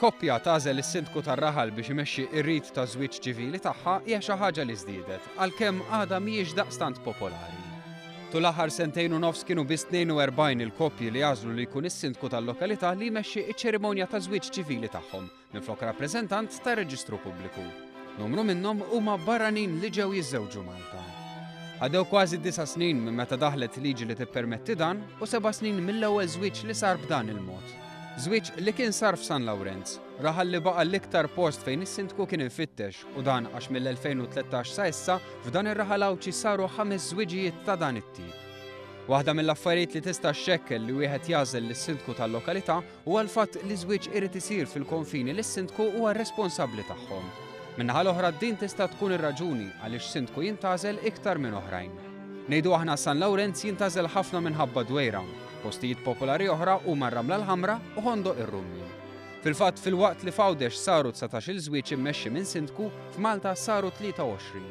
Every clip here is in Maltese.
koppja tażel is-sindku tar-raħal biex imexxi r-rit ta' żwieġ ċivili tagħha hija xi ħaġa li żdiedet, għalkemm għadha mhijiex daqstant popolari. Tul aħħar sentejn u nofs kienu biss 42 il-koppji li jażlu li jkun is-sindku tal-lokalità li jmexxi ċ-ċerimonja ta' żwieġ ċivili tagħhom minflok rappreżentant tar-Reġistru Pubbliku. Numru minnhom huma barranin li ġew jiżżewġu Malta. Għadew kważi 9 snin minn meta daħlet liġi li tippermetti dan u 7 snin mill-ewwel żwieġ li sar b'dan il-mod. Żwieġ li kien sar f'San Lawrenz, raħal li baqa' l-iktar post fejn is-sindku kien infittex u dan għax mill-2013 sa issa f'dan ir-raħal awċi saru 5 żwieġijiet ta' dan it-tip. Waħda mill-affarijiet li tista' xekkel li wieħed jażel lis-sindku tal-lokalità huwa l-fatt li żwieġ irid isir fil-konfini li s-sindku huwa responsabbli tagħhom. Minnaħa l-oħra din tista' tkun ir-raġuni għaliex sindku jintgħażel iktar minn oħrajn. Ngħidu aħna San Lawrenz jintgħażel ħafna minħabba dwejra, postijiet popolari oħra huma r-Ramla l-Ħamra u Ħondoq ir-Rummi. Fil-fatt fil-waqt li f'Għawdex saru 19-il żwieġ immexxi minn sindku, f'Malta saru 23.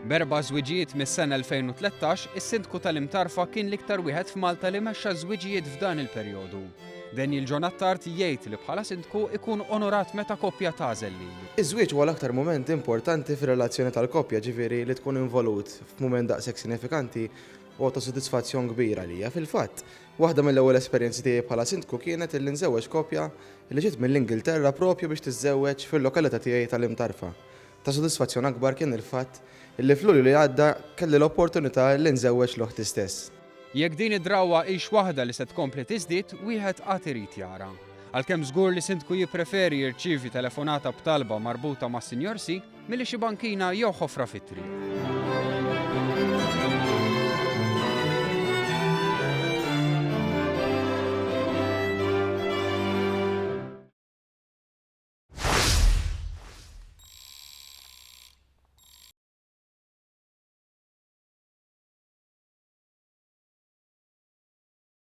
Berba' żwieġijiet mis-sena 2013, is-sindku tal-Imtarfa kien l-iktar wieħed f'Malta li mexxa żwieġijiet f'dan il-perjodu. Daniel Ġonattart jgħid li bħala sindku ikun onorat meta koppja tażel lilu. Iż-żwieġ huwa l-aktar mument importanti fir-relazzjoni tal-koppja, ġifieri li tkun involut f'mument daqshekk sinifikanti u ta' sodisfazzjon kbira lija. Fil-fatt, waħda mill-ewwel esperjenzi tiegħi bħala sindku kienet illi nżewweġ koppja li ġiet mill-Ingilterra propju biex tiżżewweġ fil-lokalità tiegħi tal-Imtarfa. Ta' sodisfazzjon akbar kien il-fatt illi f'Lulju li għadda kelli l-opportunità li nżewweġ l-oħti stess. Jekk din id-drawwa hix waħda li se tkompli tiżdied, wieħed qatt irid jara. Għalkemm żgur li sindku jippreferi jirċievi telefonata b'talba marbuta mas-Sinjor Si milli xi bankina jew ħofra fit-triq.